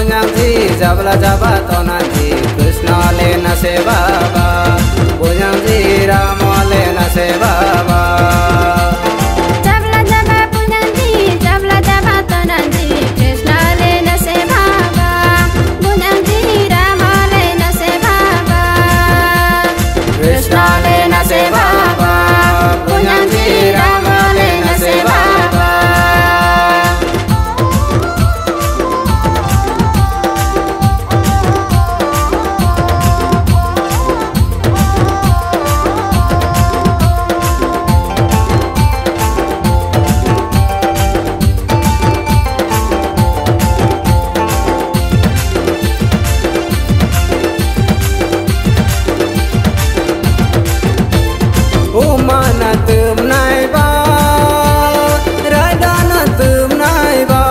bunyangji jabla jaba tonanji Krishna le na se baba bunyangji Rama le na se baba jabla jaba bunyangji jabla jaba tonanji Krishna le na se baba bunyangji Rama le na se baba Krishna le na se baba bunyangji Rama le na se baba Umana tum nai ba Rada na tum nai ba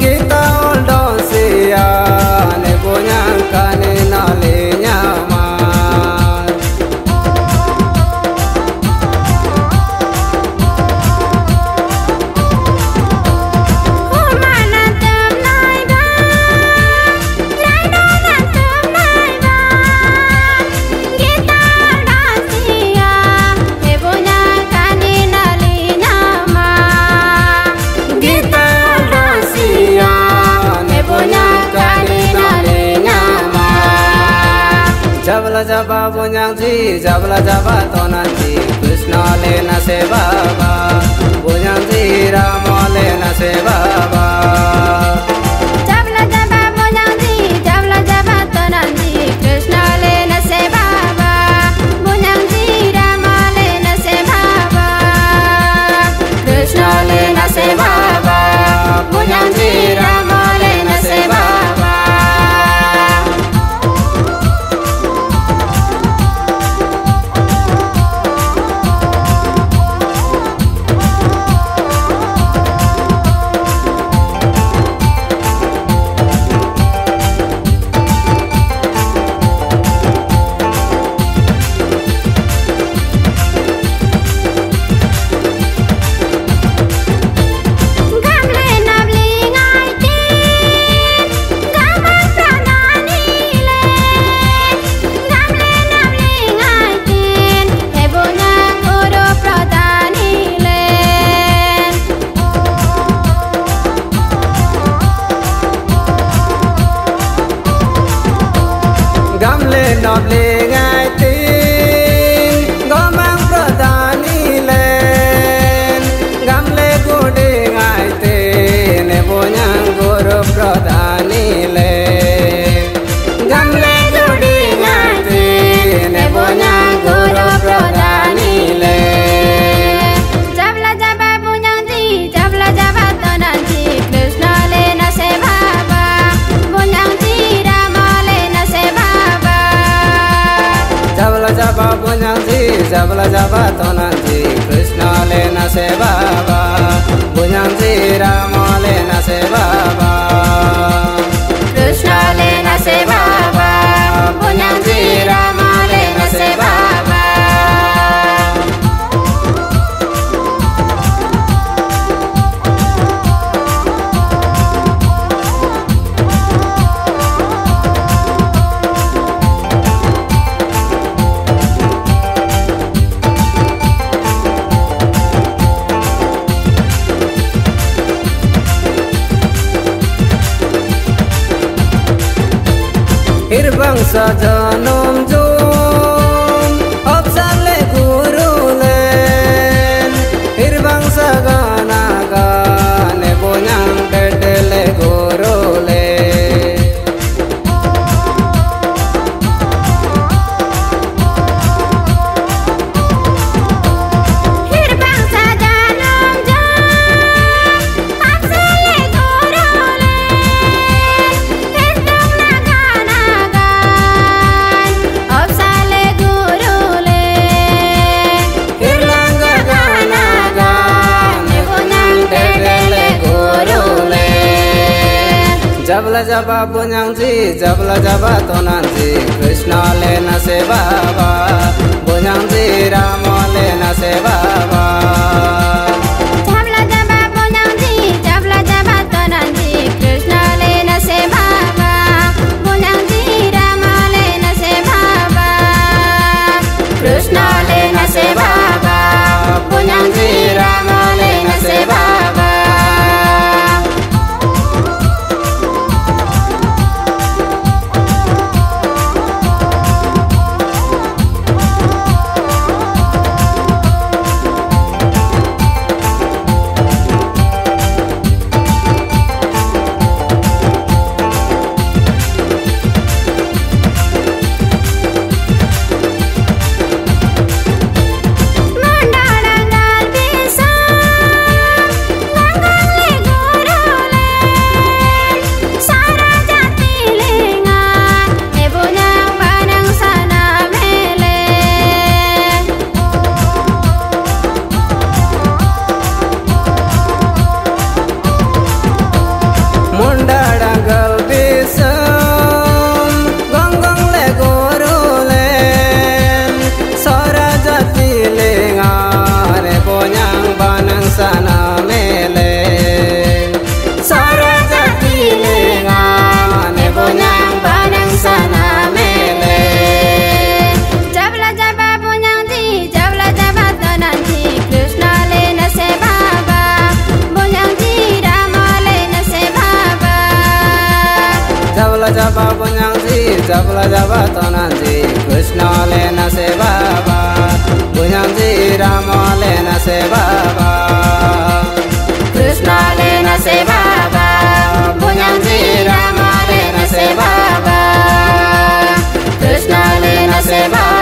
Gita oldo siya Ne bunyang kane na le nyama umana tum nai ba rada na tum nai ba gita dasiya he bonya kane nali nama Gita dasiya Ne bunyang kane na le nyama Jabla jaba bunyangji jabla jaba tonanji Krishna le na se baba bunyangji Rama le na se baba jabla jaba bunyangji jabla jaba tonanji Krishna le na se baba bunyangji Rama le na se baba Krishna le na se baba bunyangji Rama le na se baba gamle nabli ngai tin gamang pranani le gamle nabli ngai tin he bonya guru pradani le Gamle noble ngai tin gomang pradani len Gamle gode ngai tin ne bonyang guru pradani len Gamle gode ngai tin ne bonyang guru pradani len jabla jaba bunyangji jabla jaba tonanji Krishna le na se baba bunyangji Rama le na se baba Jabla jaba bunyangji jabla jaba tonanji Krishna le na se baba bunyangji Rama le na se baba Krishna le na se baba bunyangji Rama le na se baba Hirbang sajanum jum Opsale guru len Hirbang sagana gane bonyang dedele guru len hirbang sajanum jam apsale guru le hirdang naga nagan apsale guru le Hirlanga gana gane bonyang dedele guru len Jabla jaba bunyangji jabla jaba tonanji Krishna le na se baba bunyangji Rama le na se baba jabla jaba bunyangji jabla jaba tonanji Krishna le na जबला जबा बुन्याङजी जबला जबा तनाजी कृष्णले नसे बाबा बुन्याङजी रामले नसे बाबा कृष्णले नसे बाबा बुन्याङजी रामले नसे बाबा कृष्णले नसे बाबा